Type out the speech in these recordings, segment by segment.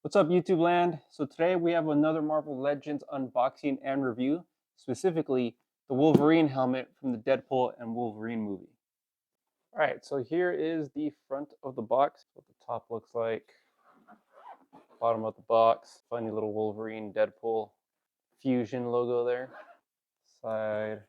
What's up, YouTube land? So today we have another Marvel Legends unboxing and review, specifically the Wolverine helmet from the Deadpool and Wolverine movie. All right, so here is the front of the box, what the top looks like, bottom of the box, funny little Wolverine Deadpool fusion logo there, side,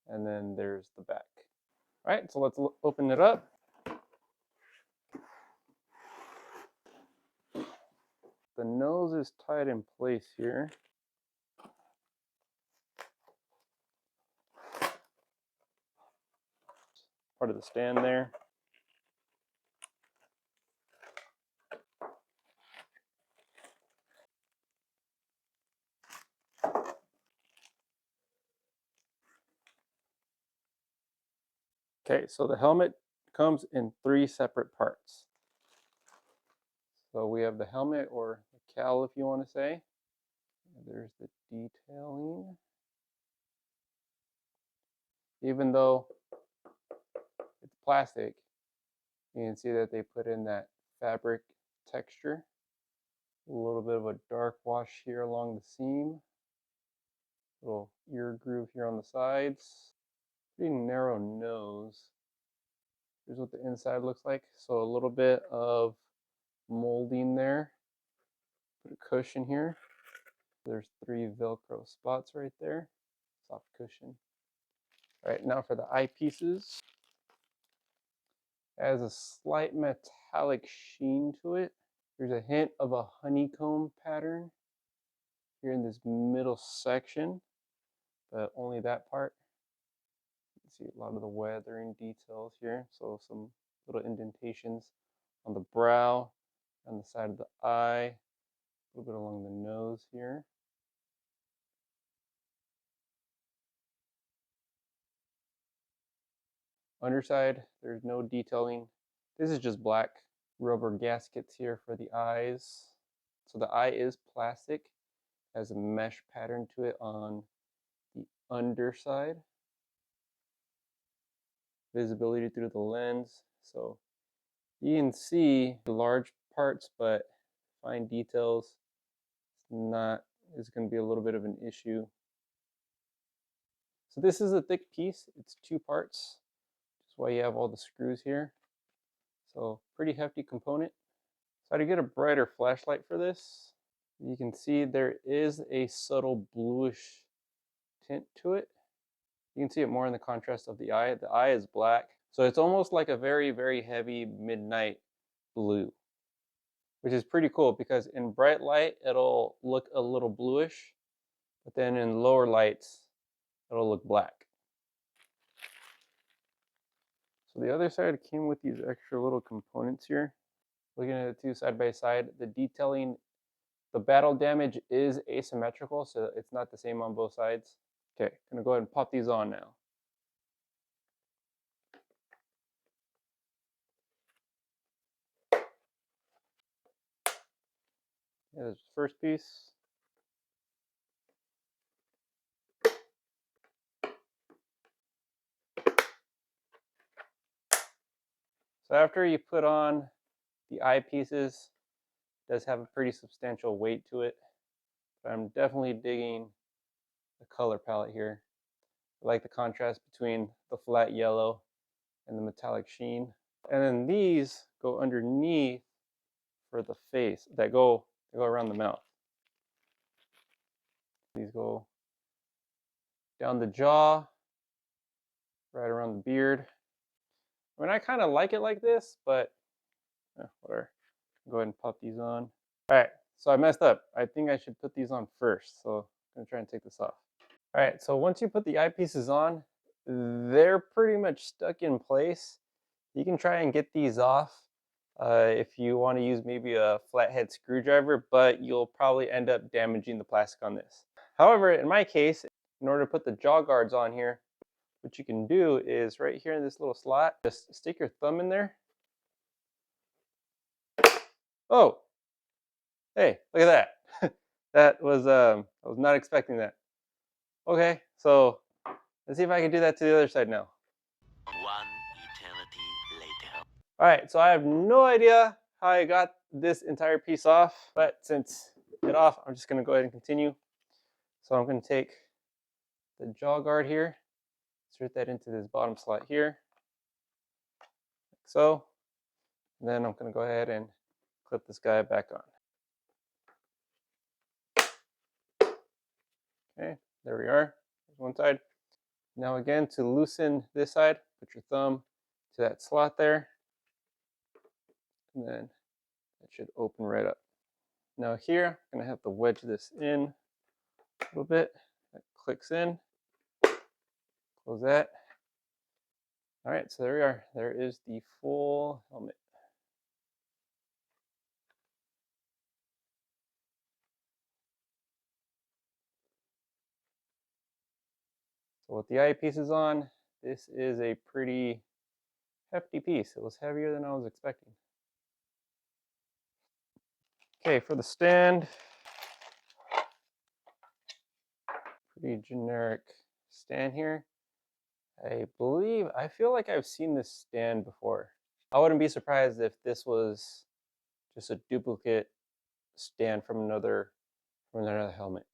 and then there's the back. All right, so let's open it up. The nose is tied in place here. Part of the stand there. Okay, so the helmet comes in 3 separate parts. So we have the helmet, or the cowl if you want to say. There's the detailing. Even though it's plastic, you can see that they put in that fabric texture. A little bit of a dark wash here along the seam. Little ear groove here on the sides. Pretty narrow nose. Here's what the inside looks like. So a little bit of molding there. Put a cushion here. There's 3 Velcro spots right there. Soft cushion. All right, now for the eyepieces. It has a slight metallic sheen to it. There's a hint of a honeycomb pattern here in this middle section, but only that part. You can see a lot of the weathering details here. So some little indentations on the brow, on the side of the eye, a little bit along the nose here. Underside, there's no detailing. This is just black rubber gaskets here for the eyes. So the eye is plastic, has a mesh pattern to it on the underside. Visibility through the lens. So you can see the large parts, but fine details is going to be a little bit of an issue. So this is a thick piece. It's 2 parts. That's why you have all the screws here. So pretty hefty component. So to get a brighter flashlight for this, you can see there is a subtle bluish tint to it. You can see it more in the contrast of the eye. The eye is black, so it's almost like a very, very heavy midnight blue, which is pretty cool because in bright light, it'll look a little bluish, but then in lower lights, it'll look black. So the other side came with these extra little components here. Looking at the 2 side by side, the detailing, the battle damage is asymmetrical, so it's not the same on both sides. Okay, gonna go ahead and pop these on now. Here's the first piece. So after you put on the eyepieces, it does have a pretty substantial weight to it. But I'm definitely digging the color palette here. I like the contrast between the flat yellow and the metallic sheen. And then these go underneath for the face, they go around the mouth. These go down the jaw, right around the beard. I mean, I kind of like it like this, but whatever. Go ahead and pop these on. All right, so I messed up. I think I should put these on first. So I'm gonna try and take this off. All right, so once you put the eyepieces on, they're pretty much stuck in place. You can try and get these off if you want to use maybe a flathead screwdriver, but you'll probably end up damaging the plastic on this. However, in my case, in order to put the jaw guards on here, what you can do is right here in this little slot, just stick your thumb in there. Oh, hey, look at that. That was, I was not expecting that. Okay, so let's see if I can do that to the other side now. 1 eternity later. All right, so I have no idea how I got this entire piece off, but since it's off, I'm just gonna go ahead and continue. So I'm gonna take the jaw guard here, insert that into this bottom slot here, like so. And then I'm gonna go ahead and clip this guy back on. Okay, there we are. There's one side. Now again, to loosen this side, put your thumb to that slot there, and then it should open right up. Now here, I'm gonna have to wedge this in a little bit. That clicks in. Close that. All right, so there we are. There is the full helmet. So with the eyepiece is on, this is a pretty hefty piece. It was heavier than I was expecting. Okay, for the stand, pretty generic stand here. I feel like I've seen this stand before. I wouldn't be surprised if this was just a duplicate stand from another helmet.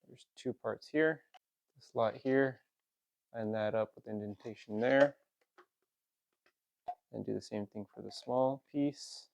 There's two parts here, the slot here, line that up with indentation there, and do the same thing for the small piece.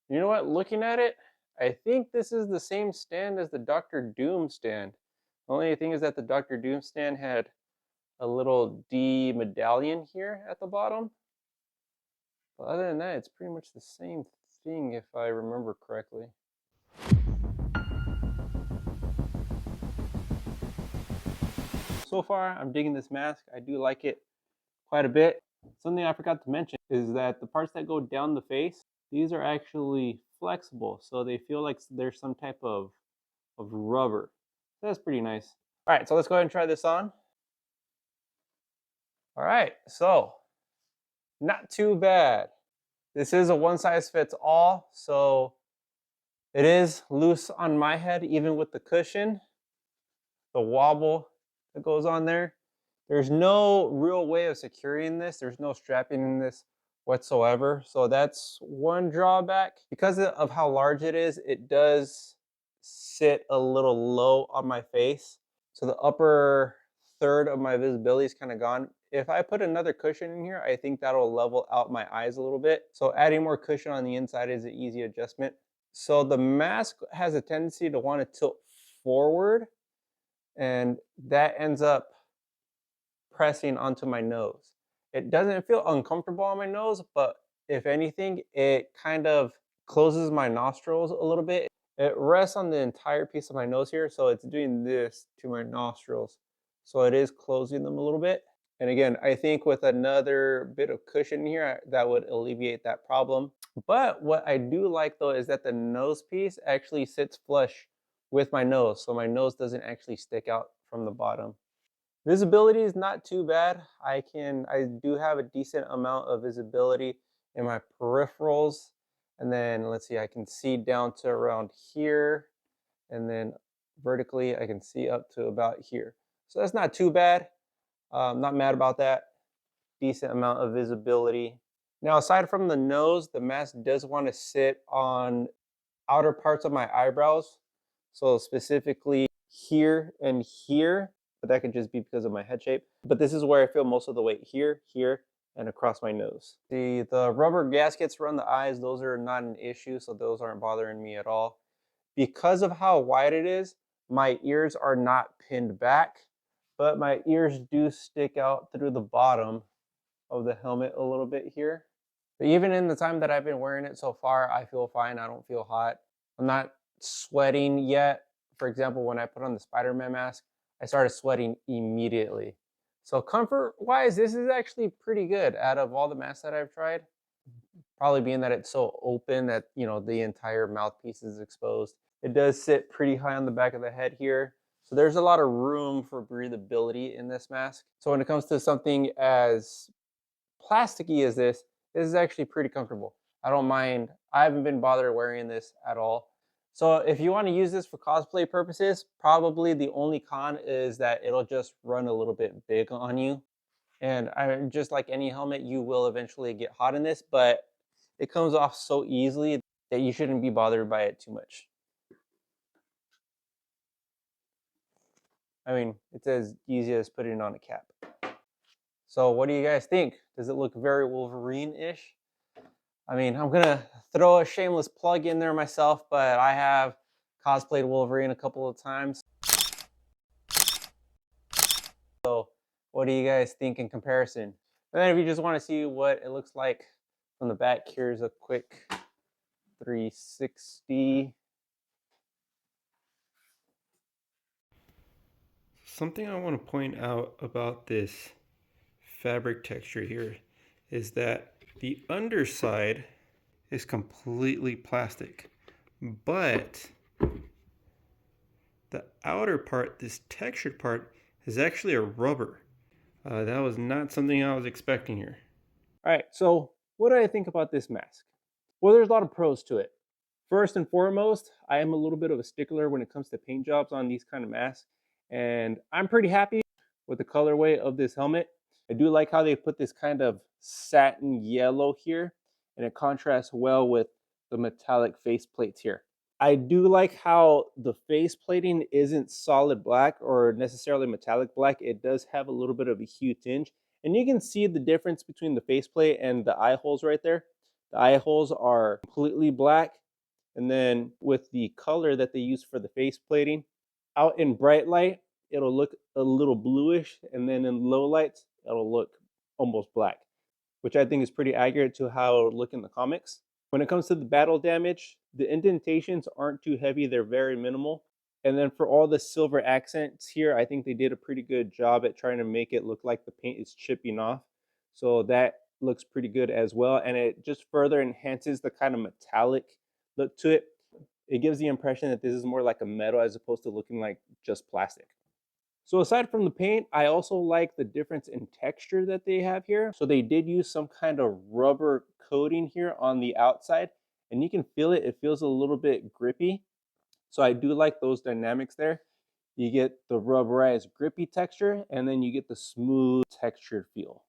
You know what, looking at it, I think this is the same stand as the Doctor Doom stand. The only thing is that the Doctor Doom stand had a little D medallion here at the bottom. But other than that, it's pretty much the same thing if I remember correctly. So far, I'm digging this mask. I do like it quite a bit. Something I forgot to mention is that the parts that go down the face, these are actually flexible, so they feel like there's some type of rubber. So that's pretty nice. All right, so let's go ahead and try this on. All right, so not too bad. This is a one size fits all, so it is loose on my head, even with the cushion, the wobble that goes on there. There's no real way of securing this. There's no strapping in this whatsoever. So that's one drawback. Because of how large it is, it does sit a little low on my face. So the upper third of my visibility is kind of gone. If I put another cushion in here, I think that'll level out my eyes a little bit. So adding more cushion on the inside is an easy adjustment. So the mask has a tendency to want to tilt forward, and that ends up pressing onto my nose. It doesn't feel uncomfortable on my nose, but if anything, it kind of closes my nostrils a little bit. It rests on the entire piece of my nose here, so it's doing this to my nostrils. So it is closing them a little bit. And again, I think with another bit of cushion here, that would alleviate that problem. But what I do like though is that the nose piece actually sits flush with my nose, so my nose doesn't actually stick out from the bottom. Visibility is not too bad. I do have a decent amount of visibility in my peripherals. And then let's see, I can see down to around here. And then vertically, I can see up to about here. So that's not too bad. Not mad about that. Decent amount of visibility. Now, aside from the nose, the mask does want to sit on outer parts of my eyebrows. So specifically here and here, but that could just be because of my head shape. But this is where I feel most of the weight here, here, and across my nose. The rubber gaskets around the eyes, those are not an issue, so those aren't bothering me at all. Because of how wide it is, my ears are not pinned back, but my ears do stick out through the bottom of the helmet a little bit here. But even in the time that I've been wearing it so far, I feel fine. I don't feel hot. I'm not sweating yet. For example, when I put on the Spider-Man mask, I started sweating immediately. So comfort-wise, this is actually pretty good out of all the masks that I've tried. Probably being that it's so open that, you know, the entire mouthpiece is exposed. It does sit pretty high on the back of the head here. So there's a lot of room for breathability in this mask. So when it comes to something as plasticky as this is actually pretty comfortable. I don't mind. I haven't been bothered wearing this at all. So if you want to use this for cosplay purposes, probably the only con is that it'll just run a little bit big on you. And just like any helmet, you will eventually get hot in this, but it comes off so easily that you shouldn't be bothered by it too much. I mean, it's as easy as putting on a cap. So what do you guys think? Does it look very Wolverine-ish? I mean, I'm gonna throw a shameless plug in there myself, but I have cosplayed Wolverine a couple of times. So what do you guys think in comparison? And then if you just want to see what it looks like from the back, here's a quick 360. Something I want to point out about this fabric texture here is that the underside is completely plastic, but the outer part, this textured part, is actually a rubber. That was not something I was expecting here. All right, so what do I think about this mask? Well, there's a lot of pros to it. First and foremost, I am a little bit of a stickler when it comes to paint jobs on these kind of masks, and I'm pretty happy with the colorway of this helmet. I do like how they put this kind of satin yellow here, and it contrasts well with the metallic face plates here. I do like how the face plating isn't solid black or necessarily metallic black. It does have a little bit of a hue tinge, and you can see the difference between the faceplate and the eye holes right there. The eye holes are completely black, and then with the color that they use for the face plating, out in bright light, it'll look a little bluish, and then in low lights, it'll look almost black, which I think is pretty accurate to how it'll look in the comics. When it comes to the battle damage, the indentations aren't too heavy, they're very minimal. And then for all the silver accents here, I think they did a pretty good job at trying to make it look like the paint is chipping off. So that looks pretty good as well. And it just further enhances the kind of metallic look to it. It gives the impression that this is more like a metal as opposed to looking like just plastic. So aside from the paint, I also like the difference in texture that they have here. So they did use some kind of rubber coating here on the outside, and you can feel it. It feels a little bit grippy. So I do like those dynamics there. You get the rubberized grippy texture, and then you get the smooth textured feel.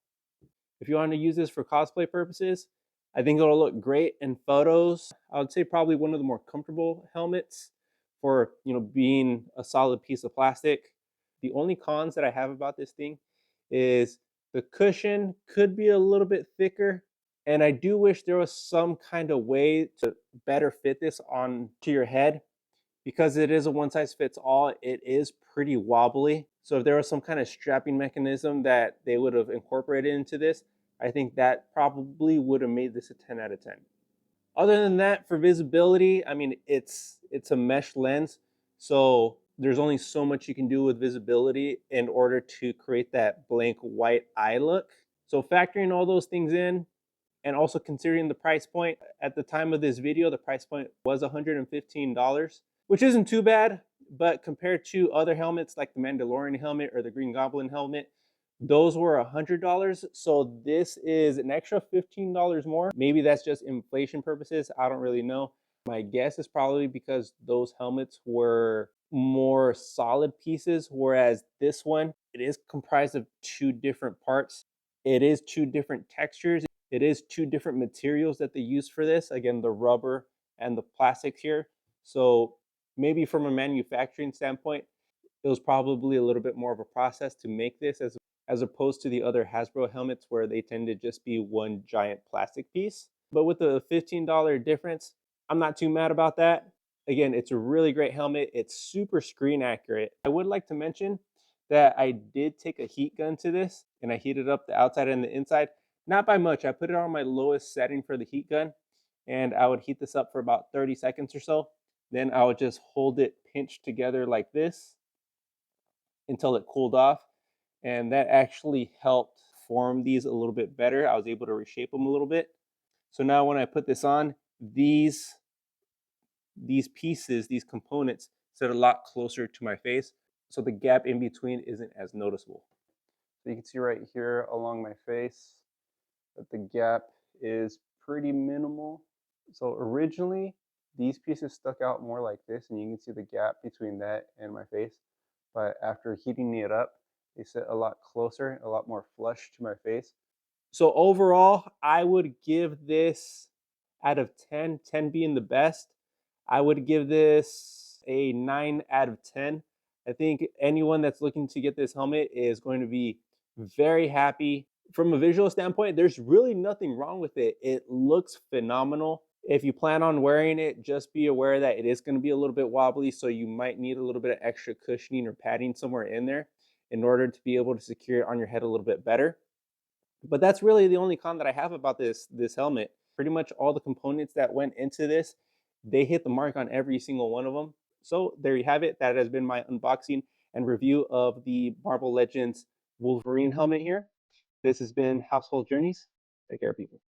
If you want to use this for cosplay purposes, I think it'll look great in photos. I would say probably one of the more comfortable helmets for, being a solid piece of plastic. The only cons that I have about this thing is the cushion could be a little bit thicker, and I do wish there was some kind of way to better fit this onto your head. Because it is a one size fits all, it is pretty wobbly. So if there was some kind of strapping mechanism that they would have incorporated into this, I think that probably would have made this a 10 out of 10. Other than that, for visibility, I mean, it's a mesh lens, so there's only so much you can do with visibility in order to create that blank white eye look. So factoring all those things in, and also considering the price point, at the time of this video, the price point was $115, which isn't too bad, but compared to other helmets like the Mandalorian helmet or the Green Goblin helmet, those were $100. So this is an extra $15 more. Maybe that's just inflation purposes. I don't really know. My guess is probably because those helmets were more solid pieces, whereas this one, it is comprised of two different parts. It is two different textures. It is two different materials that they use for this. Again, the rubber and the plastics here. So maybe from a manufacturing standpoint, it was probably a little bit more of a process to make this as opposed to the other Hasbro helmets where they tend to just be one giant plastic piece. But with the $15 difference, I'm not too mad about that. Again, it's a really great helmet. It's super screen accurate. I would like to mention that I did take a heat gun to this and I heated up the outside and the inside. Not by much. I put it on my lowest setting for the heat gun, and I would heat this up for about 30 seconds or so. Then I would just hold it pinched together like this until it cooled off. And that actually helped form these a little bit better. I was able to reshape them a little bit. So now when I put this on, these pieces, these components, sit a lot closer to my face. So the gap in between isn't as noticeable. So you can see right here along my face that the gap is pretty minimal. So originally, these pieces stuck out more like this, and you can see the gap between that and my face. But after heating it up, They sit a lot closer, a lot more flush to my face. So overall, I would give this out of 10, 10 being the best. I would give this a 9 out of 10. I think anyone that's looking to get this helmet is going to be very happy. From a visual standpoint, there's really nothing wrong with it. It looks phenomenal. If you plan on wearing it, just be aware that it is going to be a little bit wobbly, so you might need a little bit of extra cushioning or padding somewhere in there in order to be able to secure it on your head a little bit better. But that's really the only con that I have about this helmet. Pretty much all the components that went into this, they hit the mark on every single one of them. So there you have it. That has been my unboxing and review of the Marvel Legends Wolverine helmet here. This has been Household Journeys. Take care, people.